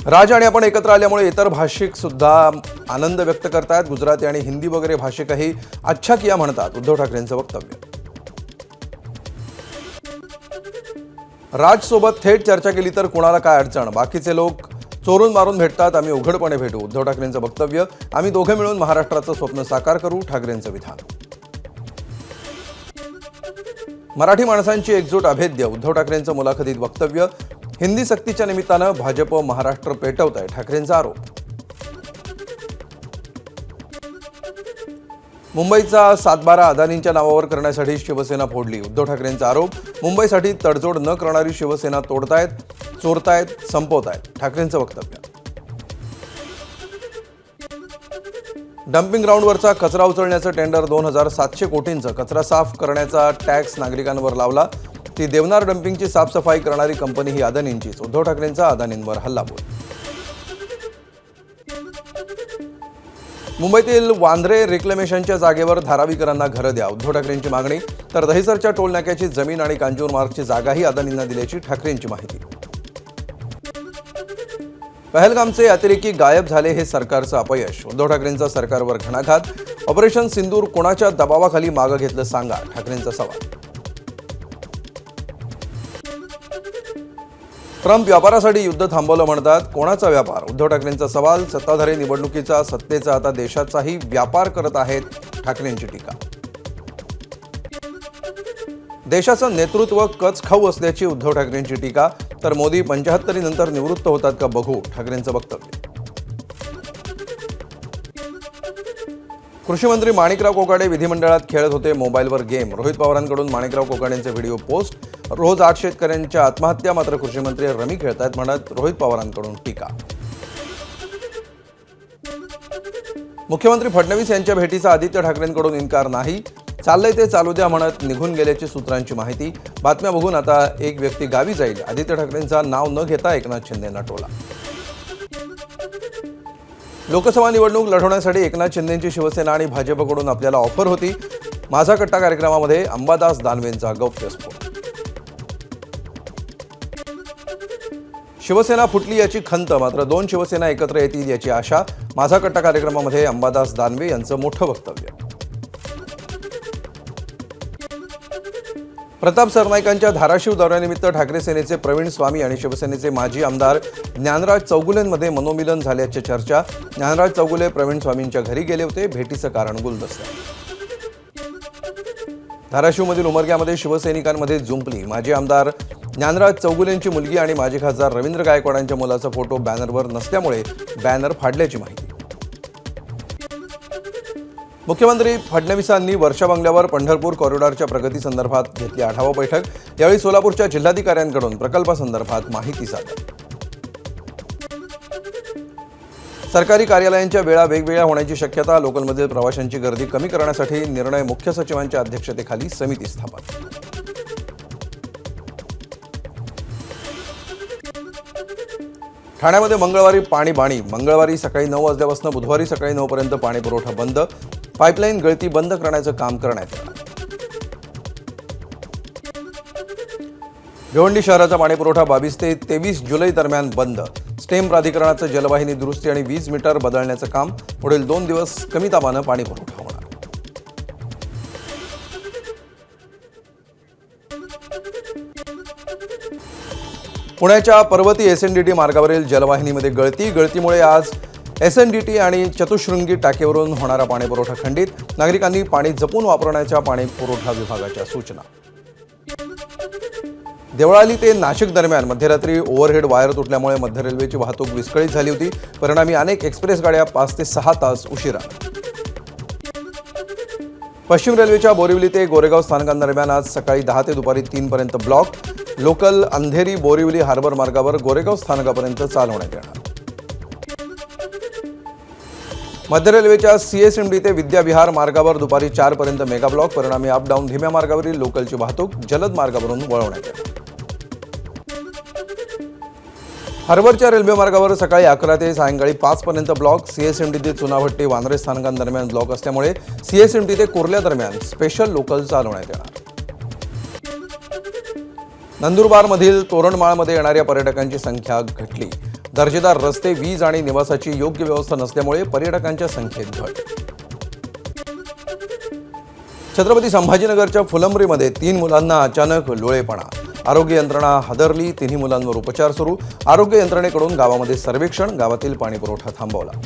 राज आणि आपण एकत्र आल्यामुळे इतर भाषिक सुद्धा आनंद व्यक्त करतात। गुजराती आणि हिंदी वगैरे भाषिकही अच्छा किया म्हणतात। उद्धव ठाकरेंचं वक्तव्य। राज सोबत थेट चर्चा केली तर कोणाला काय अडचण, बाकीचे लोक चोरून मारून भेटतात, आम्ही उघडपणे भेटू। उद्धव ठाकरेंचं वक्तव्य। आम्ही दोघे मिळून महाराष्ट्राचं स्वप्न साकार करू, ठाकरेंचं विधान। मराठी माणसांची एकजूट अभेद्य, उद्धव ठाकरेंचं मुलाखतीत वक्तव्य। हिंदी सक्तीच्या निमित्तानं भाजप महाराष्ट्र पेटवत आहे, ठाकरेंचा आरोप। मुंबईचा सातबारा अदानींच्या नावावर करण्यासाठी शिवसेना फोडली, उद्धव ठाकरेंचा आरोप। मुंबईसाठी तडजोड न करणारी शिवसेना तोडतायत, चोरतायत, संपवतायत, ठाकरेंचं वक्तव्य। डम्पिंग ग्राउंडवरचा कचरा उचलण्याचं टेंडर 2700 कोटींचं, कचरा साफ करण्याचा टॅक्स नागरिकांवर लावला। ती देवनार डम्पिंगची साफसफाई करणारी कंपनी ही अदानींचीच, उद्धव ठाकरेंचा अदानींवर हल्लाबोल। मुंबईतील वांद्रे रिक्लेमेशनच्या जागेवर धारावीकरांना घरं द्या, उद्धव ठाकरेंची मागणी। तर दहिसरच्या टोल नाक्याची जमीन आणि कांजूर मार्गची जागाही अदानींना दिल्याची ठाकरेंची माहिती। पहलगामचे अतिरेकी गायब झाले, हे सरकारचं अपयश, उद्धव ठाकरेंचा सरकारवर घणाघात। ऑपरेशन सिंदूर कोणाच्या दबावाखाली मागं घेतलं सांगा, ठाकरेंचा सवाल। ट्रम्प व्यापारासाठी युद्ध थांबवलं म्हणतात, कोणाचा व्यापार, उद्धव ठाकरेंचा सवाल। सत्ताधारी निवडणुकीचा, सत्तेचा, आता देशाचाही व्यापार करत आहेत, ठाकरेंची टीका। देशाचं नेतृत्व कच खाऊ असल्याची उद्धव ठाकरेंची टीका। तर मोदी 75 नंतर निवृत्त होतात का बघू, ठाकरेंचं वक्तव्य। कृषी मंत्री माणिकराव कोकाटे विधिमंडळात खेळत होते मोबाईलवर गेम, रोहित पवारांकडून माणिकराव कोकाटेंचे व्हिडिओ पोस्ट। रोज 8 शेतकऱ्यांच्या आत्महत्या, मात्र कृषी मंत्री रमी खेळतायत म्हणत रोहित पवारांकडून टीका। मुख्यमंत्री फडणवीस यांच्या भेटीचा आदित्य ठाकरेंकडून इन्कार नाही, चाललंय ते चालू द्या म्हणत निघून गेल्याची सूत्रांची माहिती। बातम्या बघून आता एक व्यक्ती गावी जाईल, आदित्य ठाकरेंचा नाव न घेता एकनाथ शिंदेंना टोला। लोकसभा निवडणूक लढवण्यासाठी एकनाथ शिंदेंची शिवसेना आणि भाजपकडून आपल्याला ऑफर होती। माझा कट्टा कार्यक्रमामध्ये अंबादास दानवेंचा गौप्यस्फोट। शिवसेना फुटली याची खंत, मात्र 2 शिवसेना एकत्र येतील याची आशा। माझा कट्टा कार्यक्रमामध्ये अंबादास दानवे यांचं मोठं वक्तव्य। प्रताप सरनाईकांच्या धाराशिव दौऱ्यानिमित्त ठाकरे सेनेचे प्रवीण स्वामी आणि शिवसेनेचे माजी आमदार ज्ञानराज चौगुलेंमध्ये मनोमिलन झाल्याची चर्चा। ज्ञानराज चौगुले प्रवीण स्वामींच्या घरी गेले होते, भेटीचं कारण गुलदस्ता। धाराशिवमधील उमरग्यामध्ये शिवसैनिकांमध्ये जुंपली, माजी आमदार ज्ञानराज चौगुलेंची मुलगी आणि माजी खासदार रवींद्र गायकवाडांच्या मुलाचा फोटो बॅनरवर नसल्यामुळे बॅनर फाडल्याची माहिती। मुख्यमंत्री फडणवीसांनी वर्षा बंगल्यावर पंढरपूर कॉरिडॉरच्या प्रगतीसंदर्भात घेतली आढावा बैठक। यावेळी सोलापूरच्या जिल्हाधिकाऱ्यांकडून प्रकल्पासंदर्भात माहिती सादर। सरकारी कार्यालयांच्या वेळा वेगवेगळ्या होण्याची शक्यता, लोकलमधील प्रवाशांची गर्दी कमी करण्यासाठी निर्णय, मुख्य सचिवांच्या अध्यक्षतेखाली समिती स्थापन। ठाण्यामध्ये मंगळवारी पाणीबाणी, मंगळवारी सकाळी 9 वाजल्यापासून बुधवारी सकाळी 9 पर्यंत पाणी पुरवठा बंद, पाईपलाईन गळती बंद करण्याचं काम करण्यात येणार। भिवंडी शहराचा पाणीपुरवठा 22 ते 23 जुलै दरम्यान बंद। स्टेम प्राधिकरणाचं जलवाहिनी दुरुस्ती आणि वीज मीटर बदलण्याचं काम, पुढील 2 दिवस कमी दाबानं पाणीपुरवठा होणार। पुण्याच्या पर्वती एसएनडीटी मार्गावरील जलवाहिनीमध्ये गळतीमुळे आज एसएनडीटी आणि चतुशृंगी टाकेवरून होणारा पाणीपुरवठा खंडित। नागरिकांनी पाणी जपून वापरण्याच्या पाणीपुरवठा विभागाच्या सूचना। देवळाली ते नाशिक दरम्यान मध्यरात्री ओव्हरहेड वायर तुटल्यामुळे मध्य रेल्वेची वाहतूक विस्कळीत झाली होती, परिणामी अनेक एक्सप्रेस गाड्या 5 ते 6 तास उशिरा। पश्चिम रेल्वेच्या बोरिवली ते गोरेगाव स्थानकांदरम्यान आज सकाळी 10 ते दुपारी 3 पर्यंत block. Local Andheri Borivali harbour मार्गावर गोरेगाव स्थानकापर्यंत चालवण्यात येणार। मध्य रेल्वेच्या सीएसएमडी ते विद्याविहार मार्गावर दुपारी 4 पर्यंत मेगा ब्लॉक, परिणामी अप डाऊन धीम्या मार्गावरील लोकलची वाहतूक जलद मार्गावरून वळवण्यात येणार। हार्बरच्या रेल्वे मार्गावर सकाळी 11 ते सायंकाळी 5 पर्यंत ब्लॉक। सीएसएमडी ते चुनाभट्टी वांद्रे स्थानकांदरम्यान ब्लॉक असल्यामुळे सीएसएमडी ते कुर्ल्या दरम्यान स्पेशल लोकल चालवण्यात येणार। नंदुरबारमधील तोरणमाळमध्ये येणाऱ्या पर्यटकांची संख्या घटली। दर्जेदार रस्ते, वीज आणि निवासाची योग्य व्यवस्था नसल्यामुळे पर्यटकांच्या संख्येत घट. छत्रपती संभाजीनगरच्या फुलंब्रीमध्ये 3 मुलांना अचानक लोळेपणा. आरोग्य यंत्रणा हादरली. 3 मुलांवर उपचार सुरू. आरोग्य यंत्रणेकडून गावामध्ये सर्वेक्षण. गावातील पाणीपुरवठा थांबवला.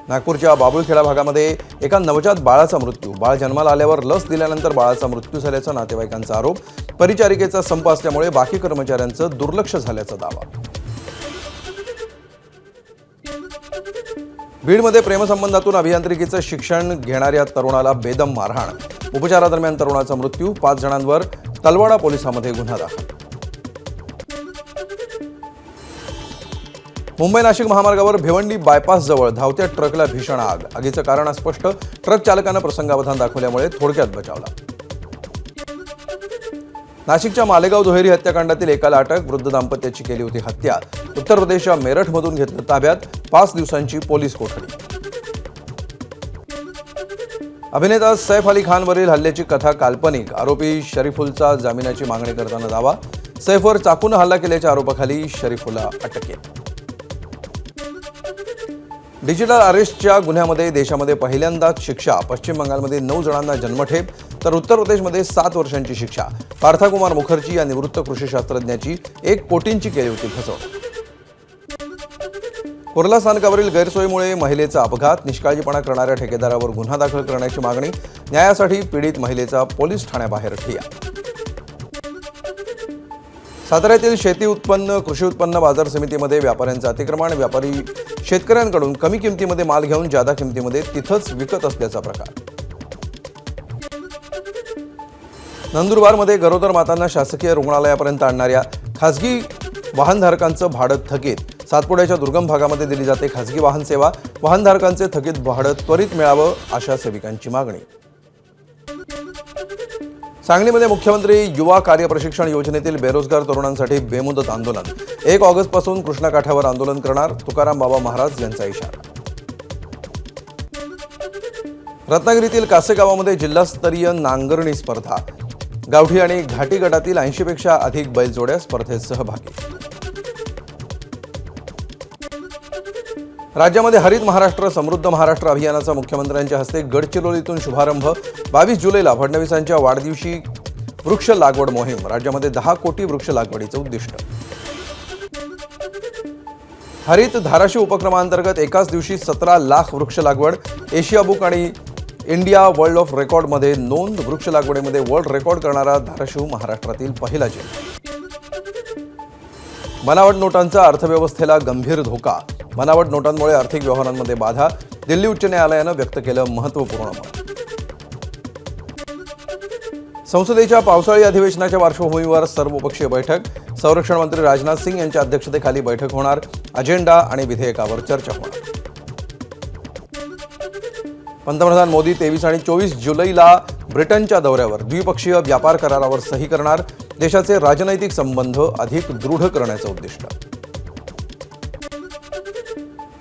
नागपूरच्या बाबुळखेडा भागामध्ये एका नवजात बाळाचा मृत्यू. बाळ जन्माला आल्यावर लस दिल्यानंतर बाळाचा मृत्यू झाल्याचा नातेवाईकांचा आरोप. परिचारिकेचा संप असल्यामुळे बाकी कर्मचाऱ्यांचं दुर्लक्ष झाल्याचा दावा. बीडमध्ये प्रेमसंबंधातून अभियांत्रिकीचं शिक्षण घेणाऱ्या तरुणाला बेदम मारहाण. उपचारादरम्यान तरुणाचा मृत्यू. 5 जणांवर तलवाडा पोलिसांमध्ये गुन्हा दाखल. मुंबई नाशिक महामार्गावर भिवंडी बायपास जवळ धावत्या ट्रकला भीषण आग. आगीचं कारण अस्पष्ट. ट्रक चालकानं प्रसंगावधान दाखवल्यामुळे थोडक्यात बचावला. नाशिकच्या मालेगाव दुहेरी हत्याकांडातील एकाला अटक. वृद्ध दाम्पत्याची केली होती हत्या. उत्तर प्रदेशच्या मेरठमधून घेतलं ताब्यात. 5 दिवसांची पोलीस कोठडी. अभिनेता सैफ अली खानवरील हल्ल्याची कथा काल्पनिक. आरोपी शरीफुलचा जामिनाची मागणी करताना दावा. सैफवर चाकून हल्ला केल्याच्या आरोपाखाली शरीफुलला अटक केली. डिजिटल अरेस्टच्या गुन्ह्यामध्ये देशामध्ये पहिल्यांदाच शिक्षा. पश्चिम बंगालमध्ये 9 जणांना जन्मठेप तर उत्तर प्रदेशमध्ये 7 वर्षांची शिक्षा. पार्थकुमार मुखर्जी या निवृत्त कृषीशास्त्रज्ञाची 1 कोटींची केली होती फसवणूक. कुर्ला स्थानकावरील गैरसोयीमुळे महिलेचा अपघात. निष्काळजीपणा करणाऱ्या ठेकेदारावर गुन्हा दाखल करण्याची मागणी. न्यायासाठी पीडित महिलेचा पोलीस ठाण्याबाहेर ठिय्या. साताऱ्यातील शेती उत्पन्न कृषी उत्पन्न बाजार समितीमध्ये व्यापाऱ्यांचं अतिक्रमण. व्यापारी शेतकऱ्यांकडून कमी किमतीमध्ये माल घेऊन जादा किमतीमध्ये तिथंच विकत असल्याचा प्रकार. नंदुरबारमध्ये गरोदर मातांना शासकीय रुग्णालयापर्यंत आणणाऱ्या खासगी वाहनधारकांचं भाडं थकीत. सातपुड्याच्या दुर्गम भागामध्ये दिली जाते खासगी वाहन सेवा. वाहनधारकांचे थकीत भाडं त्वरित मिळावं आशा सेविकांची मागणी. सांगलीमध्ये मुख्यमंत्री युवा कार्य प्रशिक्षण योजनेतील बेरोजगार तरुणांसाठी बेमुदत आंदोलन. 1 ऑगस्टपासून कृष्णाकाठावर आंदोलन करणार. तुकाराम बाबा महाराज यांचा इशारा. रत्नागिरीतील कासेगावामध्ये जिल्हास्तरीय नांगरणी स्पर्धा. गावठी आणि घाटी गटातील 80 पेक्षा अधिक बैलजोड्या स्पर्धेत सहभागी. राज्यामध्ये हरित महाराष्ट्र समृद्ध महाराष्ट्र अभियानाचा मुख्यमंत्र्यांच्या हस्ते गडचिरोलीतून शुभारंभ. 22 जुलैला फडणवीसांच्या वाढदिवशी वृक्ष लागवड मोहीम. राज्यामध्ये 10 कोटी वृक्ष लागवडीचं उद्दिष्ट. हरित धाराशिव उपक्रमांतर्गत एकाच दिवशी 17 लाख वृक्ष लागवड. एशिया बुक आणि इंडिया वर्ल्ड ऑफ रेकॉर्डमध्ये नोंद. वृक्ष लागवडीमध्ये वर्ल्ड रेकॉर्ड करणारा धाराशिव महाराष्ट्रातील पहिला जिल्हा. बनावट नोटांचा अर्थव्यवस्थेला गंभीर धोका. बनावट नोटांमुळे आर्थिक व्यवहारांमध्ये बाधा. दिल्ली उच्च न्यायालयानं व्यक्त केलं महत्त्वपूर्ण मत. संसदेच्या पावसाळी अधिवेशनाच्या पार्श्वभूमीवर सर्वपक्षीय बैठक. संरक्षण मंत्री राजनाथ सिंग यांच्या अध्यक्षतेखाली बैठक होणार. अजेंडा आणि विधेयकावर चर्चा होणार. पंतप्रधान मोदी 23 आणि 24 जुलैला ब्रिटनच्या दौऱ्यावर. द्विपक्षीय व्यापार करारावर सही करणार. देशाचे राजनैतिक संबंध अधिक दृढ करण्याचं उद्दिष्ट.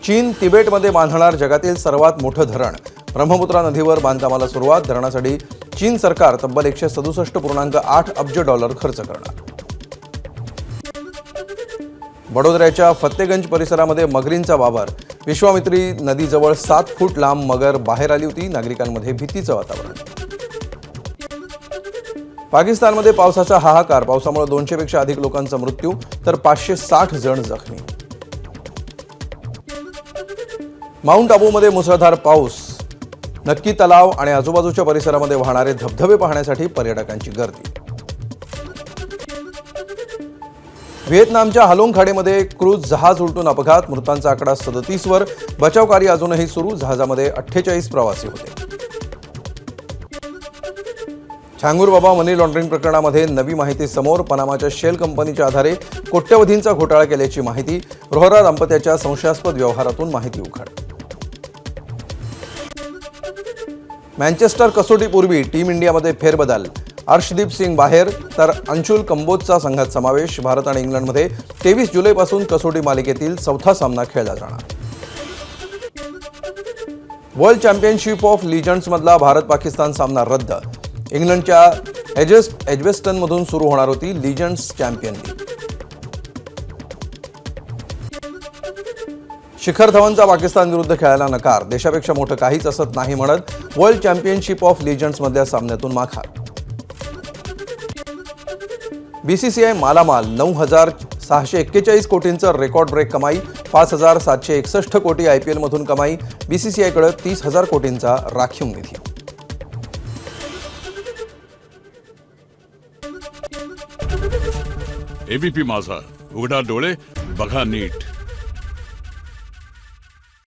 चीन तिबेटमध्ये बांधणार जगातील सर्वात मोठं धरण. ब्रह्मपुत्रा नदीवर बांधकामाला सुरुवात. धरणासाठी चीन सरकार तब्बल $167.8 अब्ज खर्च करणार. वडोदऱ्याच्या फत्तेगंज परिसरामध्ये मगरींचा वावर. विश्वामित्री नदीजवळ 7 फूट लांब मगर बाहेर आली होती. नागरिकांमध्ये भीतीचं वातावरण. पाकिस्तानमध्ये पावसाचा हाहाकार. पावसामुळे 200 पेक्षा अधिक लोकांचा मृत्यू तर 560 जण जखमी. माउंट आबूमध्ये मुसळधार पाऊस. नक्की तलाव आणि आजूबाजूच्या परिसरामध्ये वाहणारे धबधबे पाहण्यासाठी पर्यटकांची गर्दी. व्हिएतनामच्या हालोंग खाडीमध्ये क्रूझ जहाज उलटून अपघात. मृतांचा आकडा 37 वर. बचाव कार्य अजूनही सुरू. जहाजामध्ये 48 प्रवासी होते. छांगूर बाबा मनी लॉन्ड्रिंग प्रकरणामध्ये नवी माहिती समोर. पनामाच्या शेल कंपनीच्या आधारे कोट्यवधींचा घोटाळा केल्याची माहिती. रोहरा दाम्पत्याच्या संशयास्पद व्यवहारातून माहिती उघड. मँचेस्टर कसोटीपूर्वी टीम इंडियामध्ये फेरबदल. अर्शदीप सिंग बाहेर तर अंशुल कंबोजचा संघात समावेश. भारत आणि इंग्लंडमध्ये 23 जुलैपासून कसोटी मालिकेतील 4था सामना खेळला जाणार. वर्ल्ड चॅम्पियनशिप ऑफ लिजंड्समधला भारत पाकिस्तान सामना रद्द. इंग्लंडच्या एजवेस्टनमधून सुरू होणार होती लिजंड्स चॅम्पियन लीग. शिखर धवनचा पाकिस्तान विरुद्ध खेळायला नकार. देशापेक्षा मोठं काहीच असत नाही म्हणत वर्ल्ड चॅम्पियनशिप ऑफ लिजंड्समधल्या सामन्यातून माघार. बीसीसीआय मालामाल. 9,641 कोटींचं रेकॉर्ड ब्रेक कमाई. 5,761 कोटी IPL मधून कमाई. बीसीसीआयकडे 30,000 कोटींचा राखीव निधी. एबीपी माझा, उघडा डोळे बघा नीट.